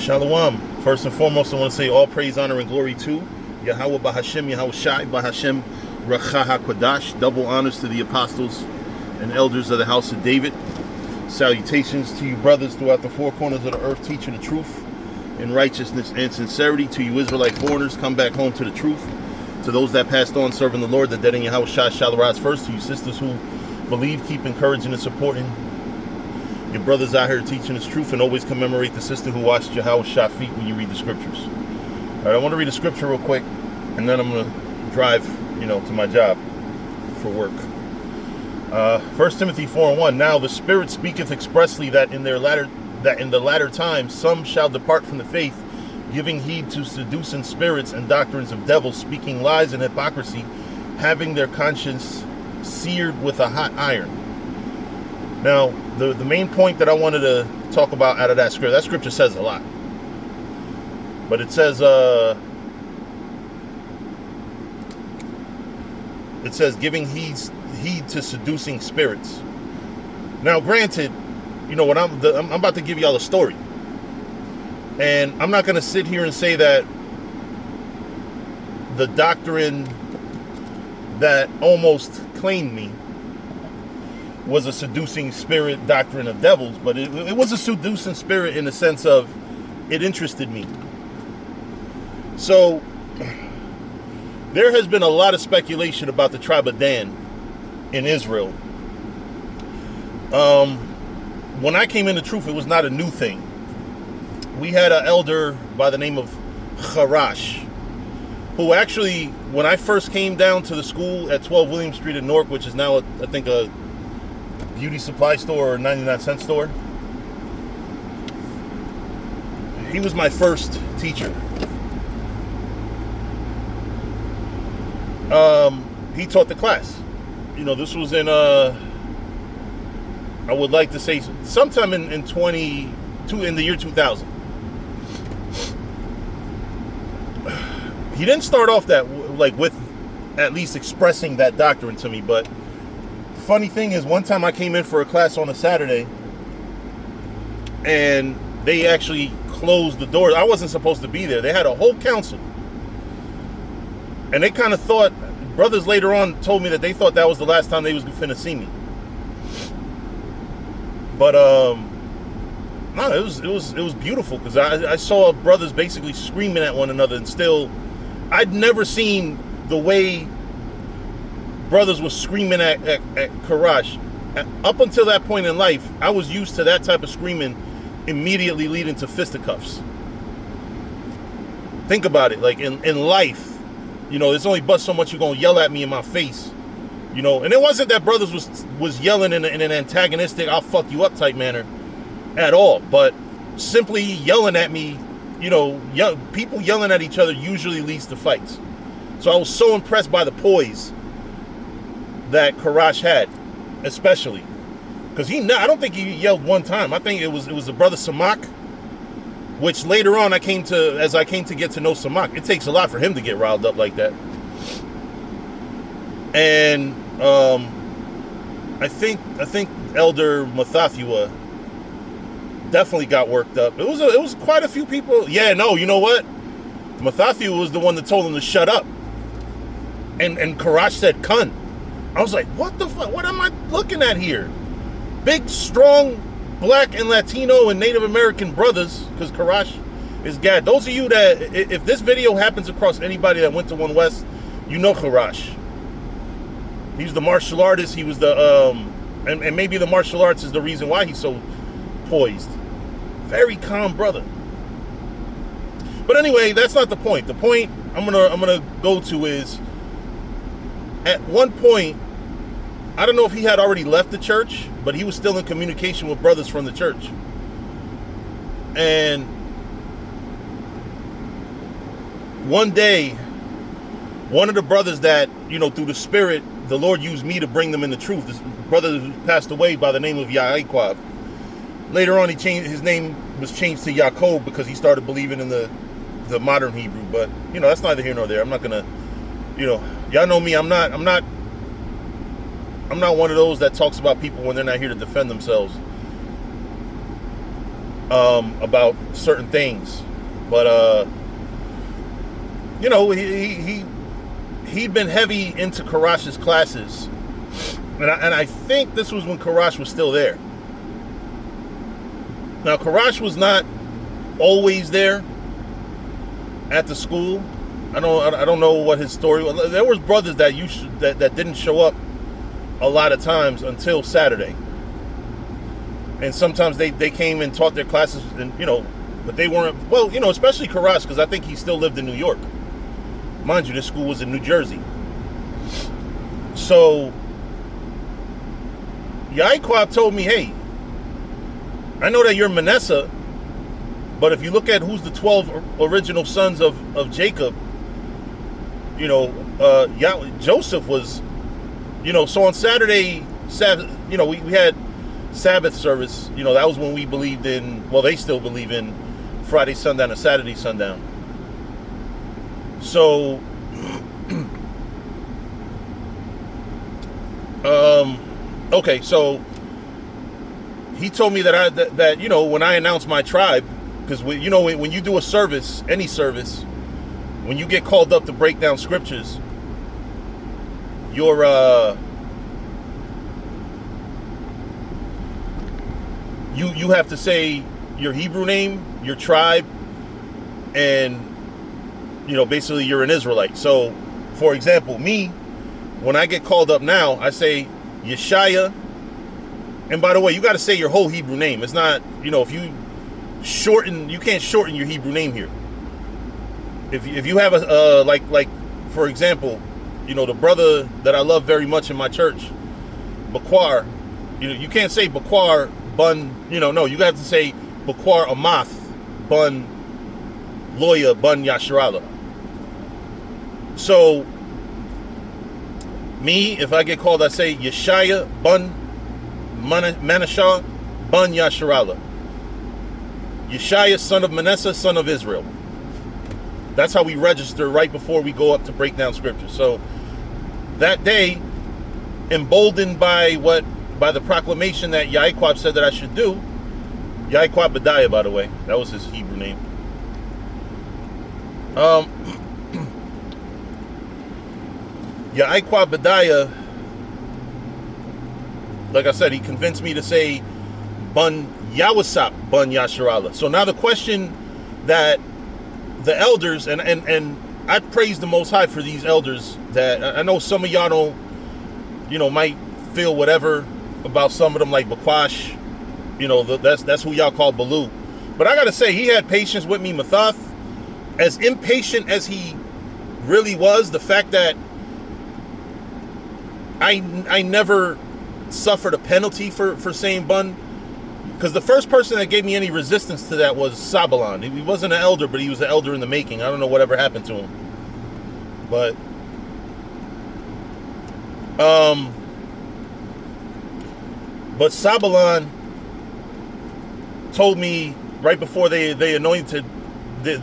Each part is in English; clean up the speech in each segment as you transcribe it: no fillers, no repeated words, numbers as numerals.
Shalom. First and foremost, I want to say all praise, honor, and glory to Yahweh Bahashem, Yahweh Shai Bahashem, Racha HaKodash. Double honors to the apostles and elders of the house of David. Salutations to you brothers throughout the four corners of the earth, teaching the truth in righteousness and sincerity. To you Israelite foreigners, come back home to the truth. To those that passed on serving the Lord, the dead in Yahweh Shai shall arise first. To you sisters who believe, keep encouraging and supporting your brothers out here teaching this truth, and always commemorate the sister who washed Yahweh Shai feet when you read the scriptures. All right, I want to read a scripture real quick, and then I'm going to drive, to my job for work. 1 Timothy 4:1. Now the Spirit speaketh expressly that in the latter times some shall depart from the faith, giving heed to seducing spirits and doctrines of devils, speaking lies and hypocrisy, having their conscience seared with a hot iron. Now, the main point that I wanted to talk about out of that scripture says a lot. But it says, giving heed to seducing spirits. Now, granted, what I'm about to give y'all a story. And I'm not going to sit here and say that the doctrine that almost claimed me was a seducing spirit doctrine of devils, but it was a seducing spirit in the sense of it interested me. So there has been a lot of speculation about the tribe of Dan in Israel. When I came into truth, it was not a new thing. We had an elder by the name of Charash, who actually, when I first came down to the school at 12 William Street in Newark, which is now, I think, a beauty supply store or 99-cent store, he was my first teacher. He taught the class. This was in, I would like to say, sometime in the year 2000. He didn't start off that, with at least expressing that doctrine to me, but funny thing is, one time I came in for a class on a Saturday, and they actually closed the doors. I wasn't supposed to be there. They had a whole council, and they kind of thought, brothers later on told me that they thought that was the last time they was finna see me. But no, it was beautiful, because I saw brothers basically screaming at one another, and still, I'd never seen the way brothers were screaming at Karash. Up until that point in life, I was used to that type of screaming immediately leading to fisticuffs. Think about it, like in life, there's only but so much you're gonna yell at me in my face, and it wasn't that brothers was yelling in an antagonistic, I'll fuck you up type manner at all, but simply yelling at me, people yelling at each other usually leads to fights. So I was so impressed by the poise that Karash had, especially because I don't think he yelled one time. I think it was the brother Samak, which later on as I came to get to know Samak, it takes a lot for him to get riled up like that. And I think Elder Mathathua definitely got worked up. It was quite a few people. Yeah, no, you know what? Mathathua was the one that told him to shut up, and Karash said "Kun." I was like, what the fuck? What am I looking at here? Big, strong, black and Latino and Native American brothers, because Karash is Gad. Those of you that, if this video happens across anybody that went to One West, you know Karash. He's the martial artist. He was the, and maybe the martial arts is the reason why he's so poised. Very calm brother. But anyway, that's not the point. The point I'm gonna go to is, at one point, I don't know if he had already left the church, but he was still in communication with brothers from the church. And one day, one of the brothers that, through the Spirit, the Lord used me to bring them in the truth. This brother passed away by the name of Yaquab. Later on, his name was changed to Yaakov because he started believing in the modern Hebrew. But, that's neither here nor there. I'm not going to, y'all know me. I'm not one of those that talks about people when they're not here to defend themselves. about certain things. But you know, he'd been heavy into Karash's classes, and I think this was when Karash was still there. Now, Karash was not always there at the school. I don't know what his story was. There was brothers that didn't show up a lot of times until Saturday, and sometimes they came and taught their classes, and but they weren't, well, especially Karash, because I think he still lived in New York. Mind you, this school was in New Jersey. So Yaquab told me, hey, I know that you're Manasseh, but if you look at who's the 12 original sons of Jacob, Joseph was, so on Saturday, we had Sabbath service. That was when we believed in, well, they still believe in Friday sundown and Saturday sundown. So, okay, so he told me that when I announced my tribe, because when you do a service, any service, when you get called up to break down scriptures, you have to say your Hebrew name, your tribe, and basically you're an Israelite. So, for example, me, when I get called up now, I say Yeshaya. And by the way, you got to say your whole Hebrew name. It's not, if you can't shorten your Hebrew name here. If you have like for example, the brother that I love very much in my church, Bakwar, you can't say Bakwar Bun, no, you have to say Bakwar Amath Bun Loya Bun Yasharala. So, me, if I get called, I say Yeshaya Bun Manasseh Bun Yasharala. Yeshaya, son of Manasseh, son of Israel. That's how we register right before we go up to break down scripture. So, that day, emboldened by the proclamation that Yaquab said that I should do, Yaquab Badiah, by the way, that was his Hebrew name. Yaquab Badiah, like I said, he convinced me to say Bun Yawasap Bun Yasharala. So now the question that the elders, and I praise the Most High for these elders, that I know some of y'all don't, might feel whatever about some of them, like Bakwash, that's who y'all call Baloo. But I gotta say, he had patience with me, Mathath. As impatient as he really was, the fact that I never suffered a penalty for saying Bun, because the first person that gave me any resistance to that was Sabalan. He wasn't an elder, but he was an elder in the making. I don't know whatever happened to him. But Sabalan told me right before they anointed, they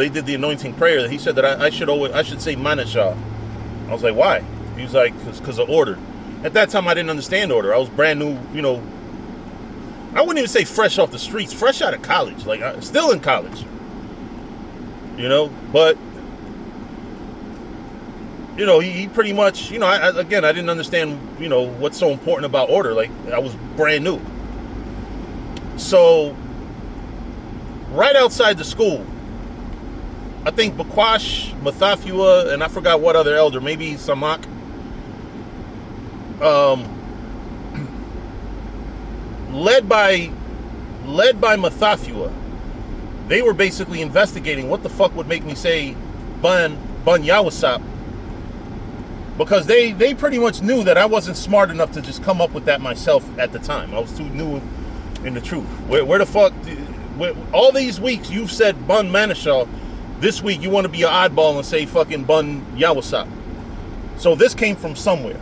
did the anointing prayer, that he said that I should say Manashah. I was like, why? He was like, because of order. At that time, I didn't understand order. I was brand new, I wouldn't even say fresh off the streets, fresh out of college, like still in college, but he pretty much, I didn't understand, what's so important about order. Like, I was brand new. So, right outside the school, I think Bakwash, Mathafua, and I forgot what other elder, maybe Samak, led by Mathafua, they were basically investigating what the fuck would make me say Bun Yawasap, because they pretty much knew that I wasn't smart enough to just come up with that myself at the time. I was too new in the truth. Where the fuck, all these weeks you've said Bun Manashah, this week you want to be an oddball and say fucking Bun Yawasap. So this came from somewhere.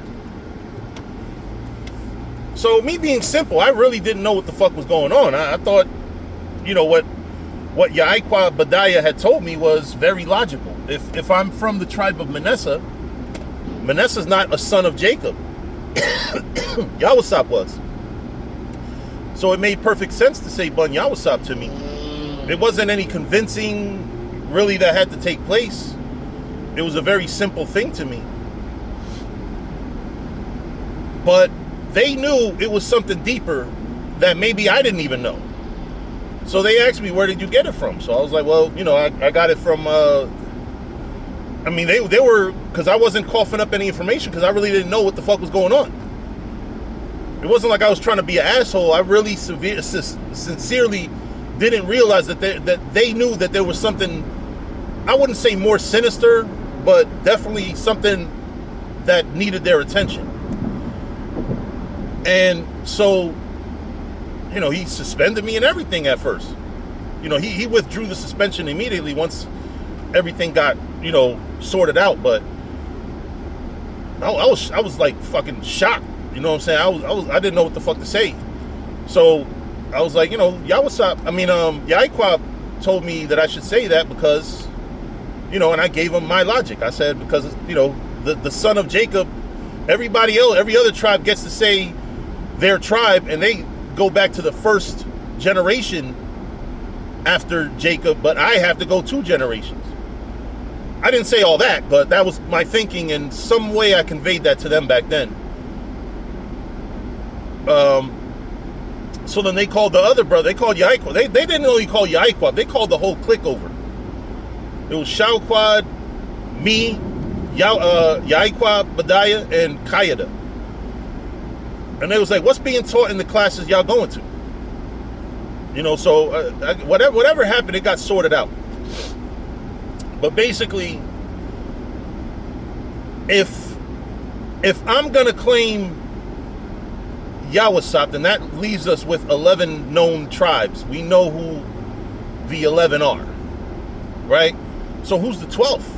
So me being simple, I really didn't know what the fuck was going on. I thought, what Yaquab Badiah had told me was very logical. If I'm from the tribe of Manasseh, Manasseh's not a son of Jacob. Yawasap was. So it made perfect sense to say Bun Yawasop to me. It wasn't any convincing really that had to take place. It was a very simple thing to me. But they knew it was something deeper that maybe I didn't even know. So they asked me, where did you get it from? So I was like, well, I got it from, they were, because I wasn't coughing up any information because I really didn't know what the fuck was going on. It wasn't like I was trying to be an asshole. I really sincerely didn't realize that they knew that there was something, I wouldn't say more sinister, but definitely something that needed their attention. And so, he suspended me and everything at first. He withdrew the suspension immediately once everything got, sorted out. But I was like fucking shocked. You know what I'm saying? I didn't know what the fuck to say. So I was like, Yawasop. Yahiqua told me that I should say that because, and I gave him my logic. I said because, the son of Jacob, everybody else, every other tribe gets to say their tribe, and they go back to the first generation after Jacob, but I have to go 2 generations. I didn't say all that, but that was my thinking, and some way I conveyed that to them back then. So then they called the other brother. They called Yahiqua. They didn't only call Yahiqua. They called the whole clique over. It was Shawquad, me, Yahiqua, Badiah, and Qaeda. And they was like, what's being taught in the classes y'all going to? So whatever happened, it got sorted out. But basically, if I'm going to claim Yawasop, then that leaves us with 11 known tribes. We know who the 11 are, right? So who's the 12th?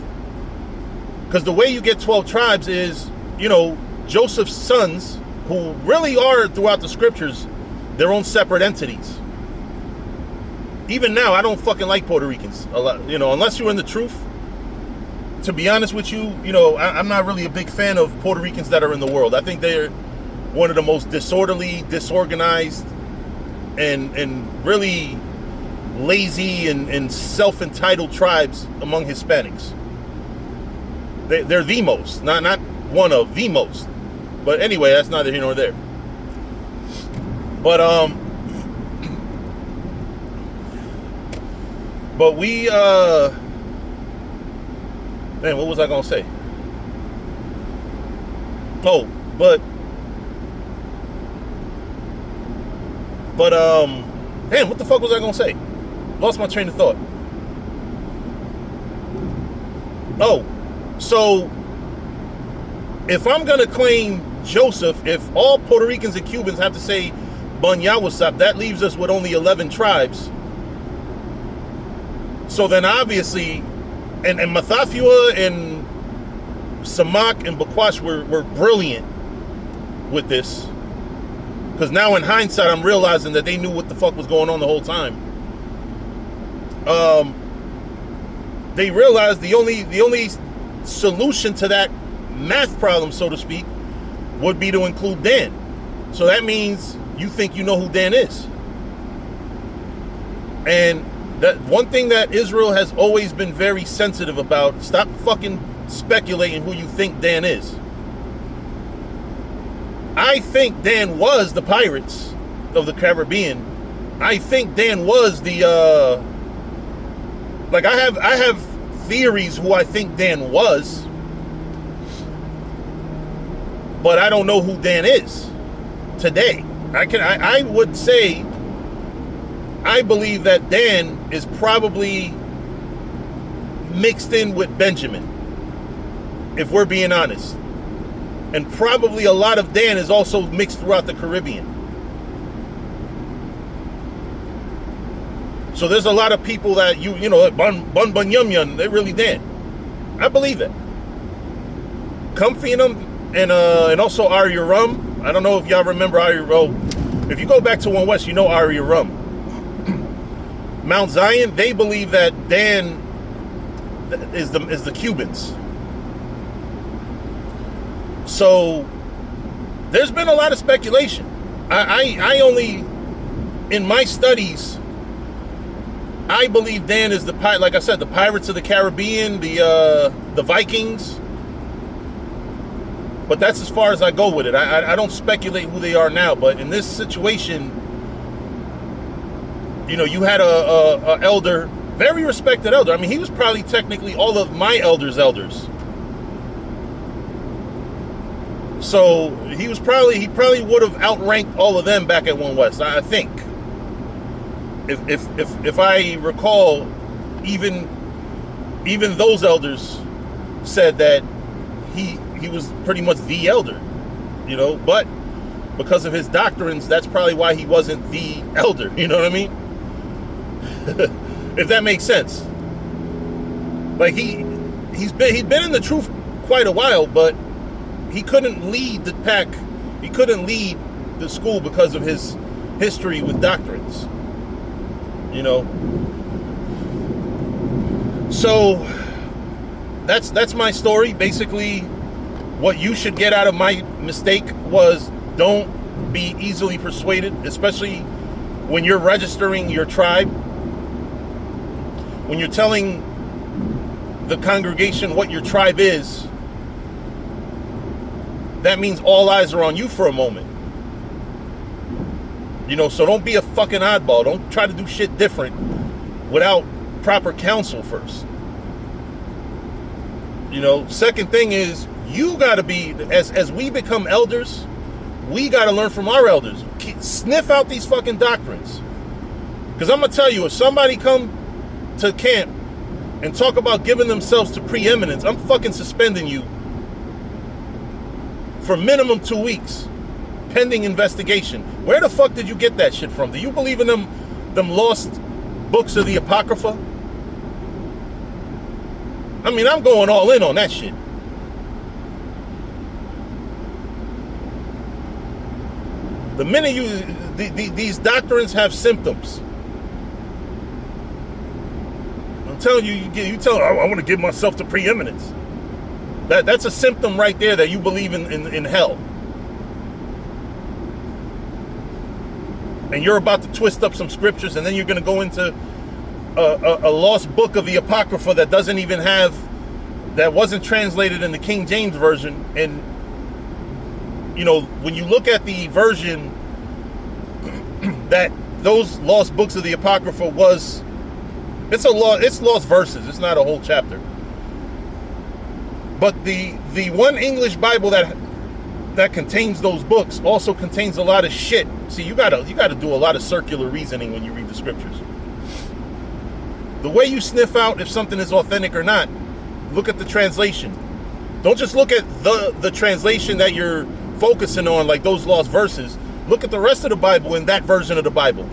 Because the way you get 12 tribes is, Joseph's sons, who really are throughout the scriptures their own separate entities. Even now, I don't fucking like Puerto Ricans a lot, unless you're in the truth. To be honest with you, I'm not really a big fan of Puerto Ricans that are in the world. I think they're one of the most disorderly, disorganized, and really lazy and self-entitled tribes among Hispanics. They're the most, not one of the most. But anyway, that's neither here nor there. But we man, what was I gonna say? Damn, what the fuck was I gonna say? Lost my train of thought. So if I'm gonna claim Joseph, if all Puerto Ricans and Cubans have to say Bun Yawasop, that leaves us with only 11 tribes. So then obviously, and Mathafua and Samak and Bakwash were brilliant with this. Because now in hindsight, I'm realizing that they knew what the fuck was going on the whole time. They realized the only solution to that math problem, so to speak, would be to include Dan. So that means you think you know who Dan is. And that one thing that Israel has always been very sensitive about, stop fucking speculating who you think Dan is. I think Dan was the pirates of the Caribbean. I think Dan was the I have theories who I think Dan was, but I don't know who Dan is today. I would say I believe that Dan is probably mixed in with Benjamin, if we're being honest. And probably a lot of Dan is also mixed throughout the Caribbean. So there's a lot of people that Bun Yum Yum, they're really Dan. I believe it. Comfy in them, and also Ari Rum. I don't know if y'all remember Ari Rum. If you go back to One West, you know Ari Rum. Mount Zion, they believe that Dan is the Cubans. So there's been a lot of speculation. I only in my studies, I believe Dan is like I said, the Pirates of the Caribbean, the Vikings. But that's as far as I go with it. I don't speculate who they are now, but in this situation, you had a elder, very respected elder. I mean, he was probably technically all of my elders' elders. So he probably would have outranked all of them back at One West, I think. If I recall, even those elders said that he was pretty much the elder, but because of his doctrines, that's probably why he wasn't the elder, you know what I mean? If that makes sense. Like he'd been in the truth quite a while, but he couldn't lead the pack. He couldn't lead the school because of his history with doctrines. So that's my story. Basically, what you should get out of my mistake was don't be easily persuaded, especially when you're registering your tribe. When you're telling the congregation what your tribe is, that means all eyes are on you for a moment. So don't be a fucking oddball. Don't try to do shit different without proper counsel first. Second thing is, you gotta be, as we become elders, we gotta learn from our elders. Sniff out these fucking doctrines. Because I'm gonna tell you, if somebody come to camp and talk about giving themselves to preeminence, I'm fucking suspending you for minimum 2 weeks, pending investigation. Where the fuck did you get that shit from? Do you believe in them lost books of the Apocrypha? I mean, I'm going all in on that shit. The minute these doctrines have symptoms, I'm telling you, you tell I want to give myself to preeminence. That's a symptom right there that you believe in hell. And you're about to twist up some scriptures, and then you're going to go into a lost book of the Apocrypha that that wasn't translated in the King James Version. And when you look at the version that those lost books of the Apocrypha it's lost verses. It's not a whole chapter. But the one English Bible that contains those books also contains a lot of shit. See, you gotta do a lot of circular reasoning when you read the scriptures. The way you sniff out if something is authentic or not, look at the translation. Don't just look at the translation that you're focusing on, like those lost verses. Look at the rest of the Bible in that version of the Bible.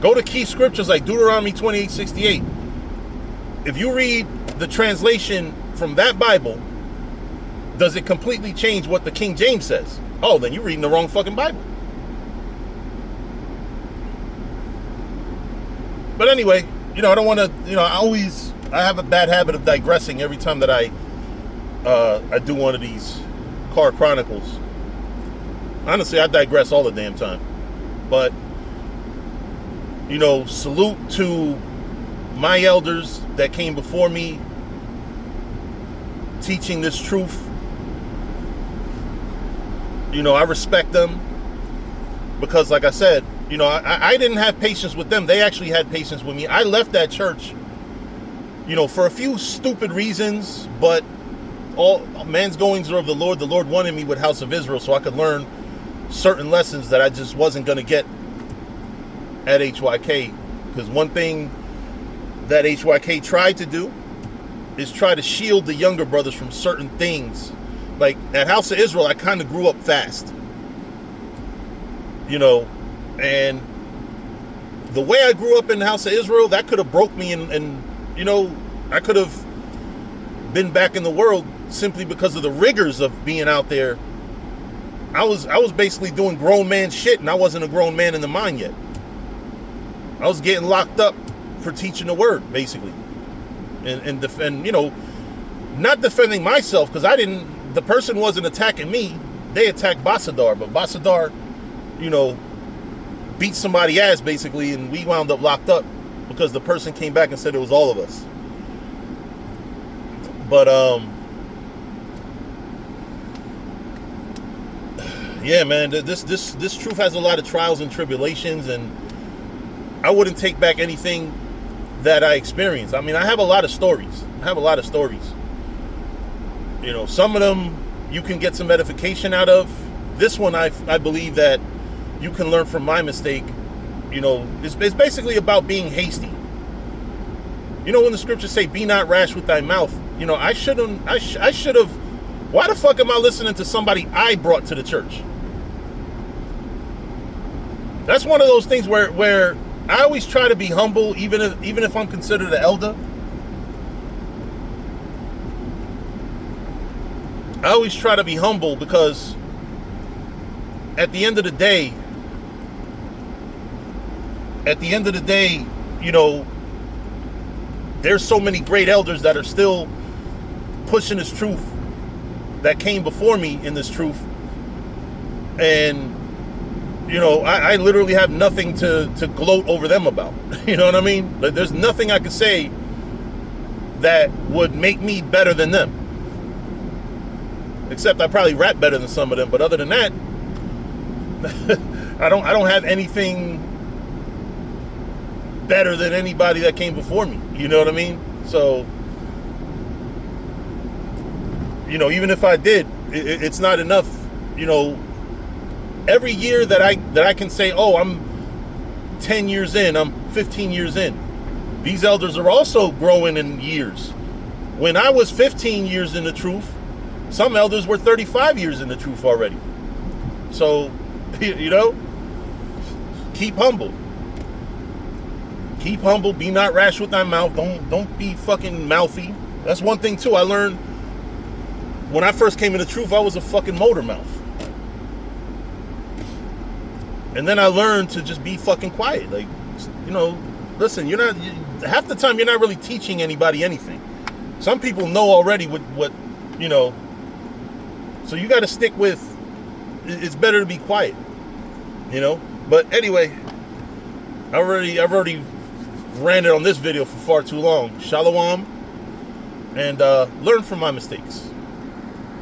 Go to key scriptures like Deuteronomy 28:68. If you read the translation from that Bible, does it completely change what the King James says? Oh, then you're reading the wrong fucking Bible. But anyway, I don't want to, I have a bad habit of digressing every time that I do one of these car chronicles. Honestly, I digress all the damn time. But, salute to my elders that came before me teaching this truth. I respect them because, like I said, I didn't have patience with them. They actually had patience with me. I left that church, for a few stupid reasons, but all man's goings are of the Lord. The Lord wanted me with House of Israel so I could learn certain lessons that I just wasn't going to get at HYK. Because one thing that HYK tried to do is try to shield the younger brothers from certain things. Like at House of Israel, I kind of grew up fast. And the way I grew up in the House of Israel, that could have broke me and I could have been back in the world simply because of the rigors of being out there. I was basically doing grown man shit, and I wasn't a grown man in the mind yet. I was getting locked up for teaching the word, basically. And defend, not defending myself, because the person wasn't attacking me. They attacked Basadar, but Basadar, you know, beat somebody ass basically, and we wound up locked up because the person came back and said it was all of us. But yeah, man, this truth has a lot of trials and tribulations, and I wouldn't take back anything that I experienced. I mean, I have a lot of stories. You know, some of them you can get some edification out of. This one, I believe that you can learn from my mistake. You know, it's basically about being hasty. You know, when the scriptures say, "Be not rash with thy mouth," you know, I should have. Why the fuck am I listening to somebody I brought to the church? That's one of those things where I always try to be humble, even if I'm considered an elder. I always try to be humble because at the end of the day, you know, there's so many great elders that are still pushing this truth that came before me in this truth. And, you know, I literally have nothing to gloat over them about. You know what I mean? Like, there's nothing I could say that would make me better than them. Except I probably rap better than some of them. But other than that, I don't have anything better than anybody that came before me. You know what I mean? So, you know, even if I did, it's not enough. You know, every year that I can say, oh, I'm 10 years in, I'm 15 years in. These elders are also growing in years. When I was 15 years in the truth, some elders were 35 years in the truth already. So, you know, keep humble. Keep humble. Be not rash with thy mouth. Don't be fucking mouthy. That's one thing too. I learned when I first came into the truth, I was a fucking motor mouth. And then I learned to just be fucking quiet. Like, you know, listen, half the time you're not really teaching anybody anything. Some people know already what you know. So you got to stick with, it's better to be quiet, you know. But anyway, I've already ranted on this video for far too long. Shalom, and learn from my mistakes.